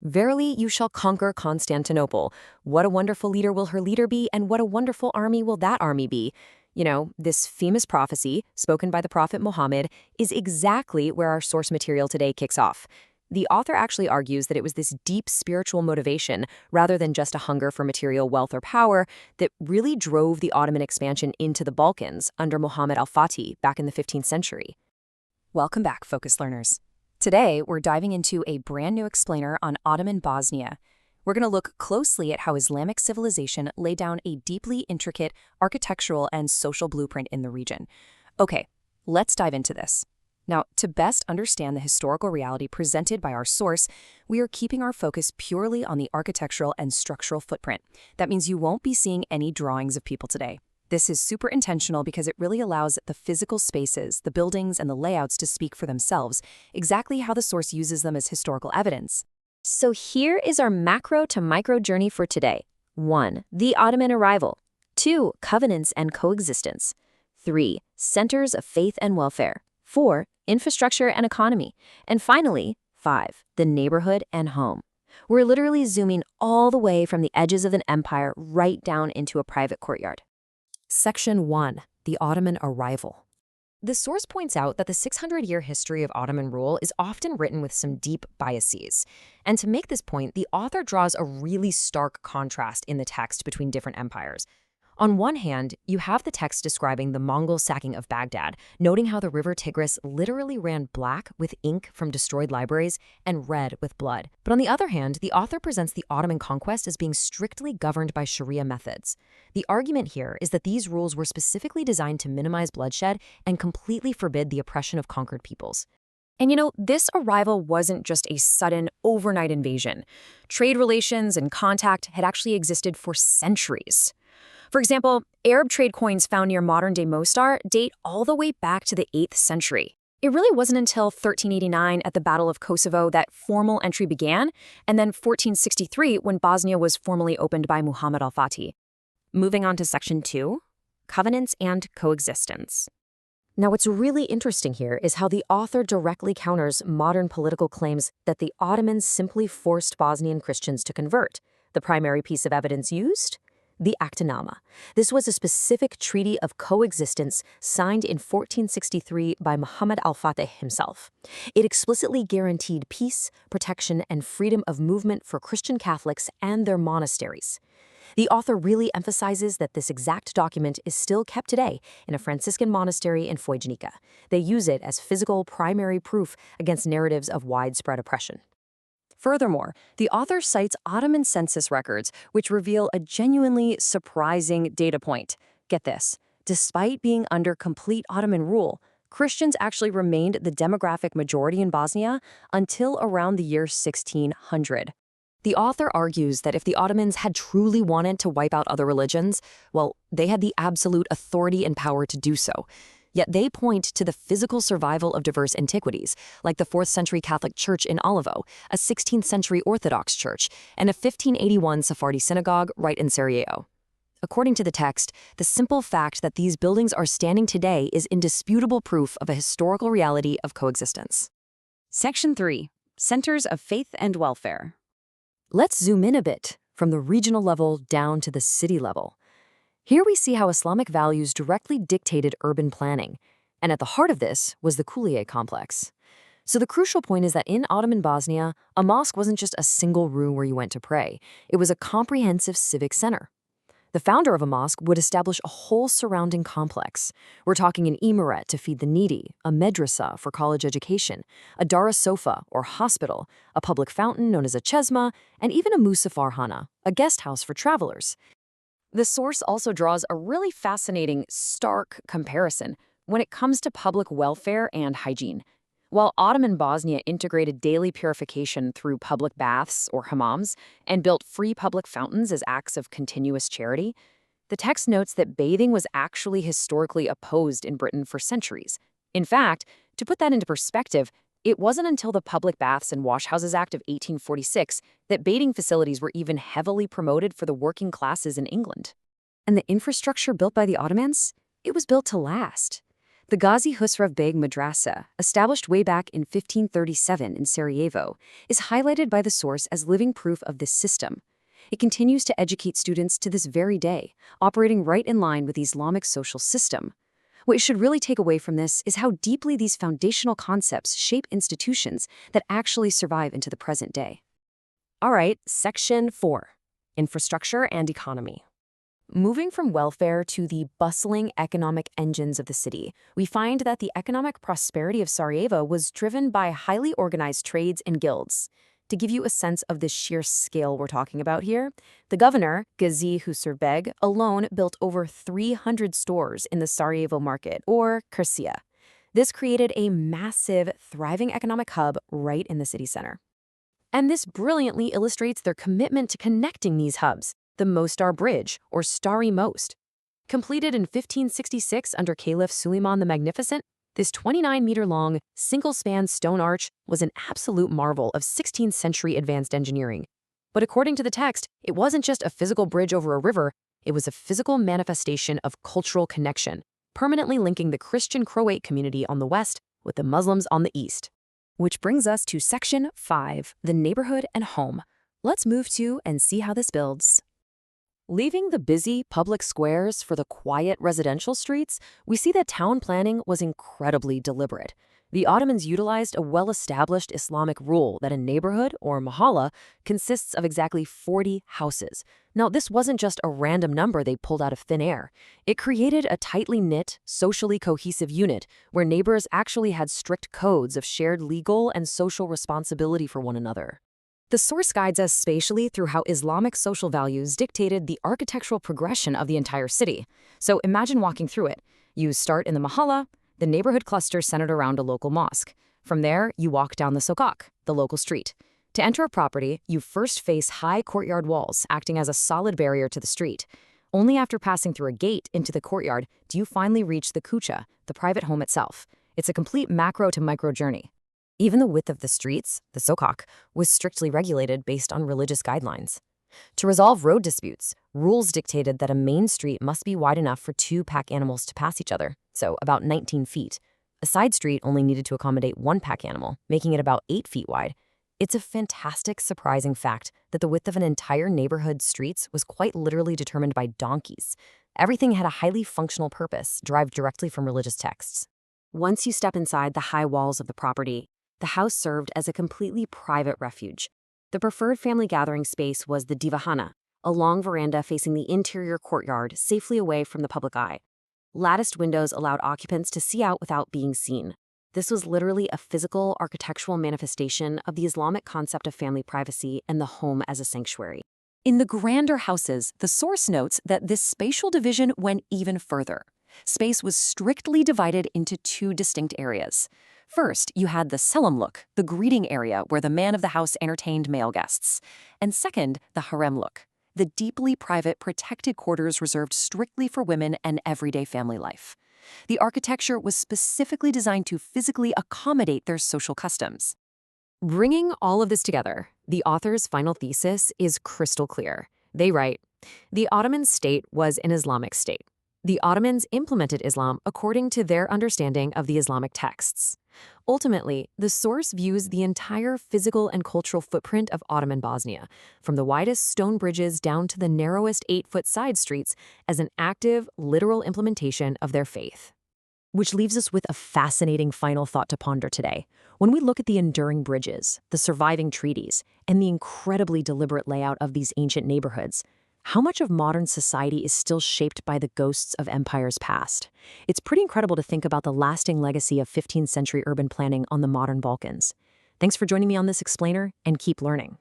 Verily you shall conquer Constantinople. What a wonderful leader will her leader be, and what a wonderful army will that army be. This famous prophecy, spoken by the Prophet Muhammad, is exactly where our source material today kicks off. The author actually argues that it was this deep spiritual motivation, rather than just a hunger for material wealth or power, that really drove the Ottoman expansion into the Balkans under Muhammad al-Fatih back in the 15th century. Welcome back, Focus Learners. Today, we're diving into a brand new explainer on Ottoman Bosnia. We're going to look closely at how Islamic civilization laid down a deeply intricate architectural and social blueprint in the region. Okay, let's dive into this. Now, to best understand the historical reality presented by our source, we are keeping our focus purely on the architectural and structural footprint. That means you won't be seeing any drawings of people today. This is super intentional because it really allows the physical spaces, the buildings, and the layouts to speak for themselves, exactly how the source uses them as historical evidence. So here is our macro to micro journey for today. 1. The Ottoman arrival. 2. Covenants and coexistence. 3. Centers of faith and welfare. 4. Infrastructure and economy. And finally, 5. The neighborhood and home. We're literally zooming all the way from the edges of an empire right down into a private courtyard. Section 1. The Ottoman arrival. The source points out that the 600-year history of Ottoman rule is often written with some deep biases. And to make this point, the author draws a really stark contrast in the text between different empires. On one hand, you have the text describing the Mongol sacking of Baghdad, noting how the river Tigris literally ran black with ink from destroyed libraries and red with blood. But on the other hand, the author presents the Ottoman conquest as being strictly governed by Sharia methods. The argument here is that these rules were specifically designed to minimize bloodshed and completely forbid the oppression of conquered peoples. And this arrival wasn't just a sudden, overnight invasion. Trade relations and contact had actually existed for centuries. For example, Arab trade coins found near modern-day Mostar date all the way back to the 8th century. It really wasn't until 1389 at the Battle of Kosovo that formal entry began, and then 1463 when Bosnia was formally opened by Muhammad al-Fatih. Moving on to Section 2, Covenants and Coexistence. Now, what's really interesting here is how the author directly counters modern political claims that the Ottomans simply forced Bosnian Christians to convert. The primary piece of evidence used? The Ahdnama. This was a specific treaty of coexistence signed in 1463 by Muhammad al-Fatih himself. It explicitly guaranteed peace, protection, and freedom of movement for Christian Catholics and their monasteries. The author really emphasizes that this exact document is still kept today in a Franciscan monastery in Vojnica. They use it as physical primary proof against narratives of widespread oppression. Furthermore, the author cites Ottoman census records, which reveal a genuinely surprising data point. Get this, despite being under complete Ottoman rule, Christians actually remained the demographic majority in Bosnia until around the year 1600. The author argues that if the Ottomans had truly wanted to wipe out other religions, well, they had the absolute authority and power to do so. Yet they point to the physical survival of diverse antiquities, like the 4th century Catholic Church in Olivo, a 16th century Orthodox church, and a 1581 Sephardi synagogue right in Sarajevo. According to the text, the simple fact that these buildings are standing today is indisputable proof of a historical reality of coexistence. Section 3. Centers of Faith and Welfare. Let's zoom in a bit, from the regional level down to the city level. Here we see how Islamic values directly dictated urban planning, and at the heart of this was the Kulliye complex. So the crucial point is that in Ottoman Bosnia, a mosque wasn't just a single room where you went to pray. It was a comprehensive civic center. The founder of a mosque would establish a whole surrounding complex. We're talking an imaret to feed the needy, a madrassa for college education, a dara sofa or hospital, a public fountain known as a chesma, and even a musafarhana, a guest house for travelers. The source also draws a really fascinating, stark comparison when it comes to public welfare and hygiene. While Ottoman Bosnia integrated daily purification through public baths or hammams and built free public fountains as acts of continuous charity, the text notes that bathing was actually historically opposed in Britain for centuries. In fact, to put that into perspective, it wasn't until the Public Baths and Washhouses Act of 1846 that bathing facilities were even heavily promoted for the working classes in England. And the infrastructure built by the Ottomans? It was built to last. The Gazi Husrev Beg Madrasa, established way back in 1537 in Sarajevo, is highlighted by the source as living proof of this system. It continues to educate students to this very day, operating right in line with the Islamic social system. What you should really take away from this is how deeply these foundational concepts shape institutions that actually survive into the present day. All right, Section 4, Infrastructure and Economy. Moving from welfare to the bustling economic engines of the city, we find that the economic prosperity of Sarajevo was driven by highly organized trades and guilds. To give you a sense of the sheer scale we're talking about here, the governor, Gazi Husrev, alone built over 300 stores in the Sarajevo market, or Kırsiya. This created a massive, thriving economic hub right in the city center. And this brilliantly illustrates their commitment to connecting these hubs. The Mostar Bridge, or Starry Most. Completed in 1566 under Caliph Suleiman the Magnificent, this 29-meter-long, single-span stone arch was an absolute marvel of 16th-century advanced engineering. But according to the text, it wasn't just a physical bridge over a river, it was a physical manifestation of cultural connection, permanently linking the Christian Croat community on the west with the Muslims on the east. Which brings us to Section 5, the neighborhood and home. Let's move to and see how this builds. Leaving the busy public squares for the quiet residential streets, we see that town planning was incredibly deliberate. The Ottomans utilized a well-established Islamic rule that a neighborhood, or mahala, consists of exactly 40 houses. Now, this wasn't just a random number they pulled out of thin air. It created a tightly knit, socially cohesive unit where neighbors actually had strict codes of shared legal and social responsibility for one another. The source guides us spatially through how Islamic social values dictated the architectural progression of the entire city. So imagine walking through it. You start in the mahala, the neighborhood cluster centered around a local mosque. From there, you walk down the sokak, the local street. To enter a property, you first face high courtyard walls, acting as a solid barrier to the street. Only after passing through a gate into the courtyard do you finally reach the kucha, the private home itself. It's a complete macro to micro journey. Even the width of the streets, the sokak, was strictly regulated based on religious guidelines. To resolve road disputes, rules dictated that a main street must be wide enough for 2 pack animals to pass each other, so about 19 feet. A side street only needed to accommodate 1 pack animal, making it about 8 feet wide. It's a fantastic, surprising fact that the width of an entire neighborhood's streets was quite literally determined by donkeys. Everything had a highly functional purpose, derived directly from religious texts. Once you step inside the high walls of the property, the house served as a completely private refuge. The preferred family gathering space was the divahana, a long veranda facing the interior courtyard, safely away from the public eye. Latticed windows allowed occupants to see out without being seen. This was literally a physical, architectural manifestation of the Islamic concept of family privacy and the home as a sanctuary. In the grander houses, the source notes that this spatial division went even further. Space was strictly divided into 2 distinct areas. First, you had the selam look, the greeting area where the man of the house entertained male guests. And second, the harem look, the deeply private, protected quarters reserved strictly for women and everyday family life. The architecture was specifically designed to physically accommodate their social customs. Bringing all of this together, the author's final thesis is crystal clear. They write, "The Ottoman state was an Islamic state. The Ottomans implemented Islam according to their understanding of the Islamic texts. Ultimately, the source views the entire physical and cultural footprint of Ottoman Bosnia, from the widest stone bridges down to the narrowest 8-foot side streets, as an active, literal implementation of their faith." Which leaves us with a fascinating final thought to ponder today. When we look at the enduring bridges, the surviving treaties, and the incredibly deliberate layout of these ancient neighborhoods, how much of modern society is still shaped by the ghosts of empires past? It's pretty incredible to think about the lasting legacy of 15th century urban planning on the modern Balkans. Thanks for joining me on this explainer, and keep learning.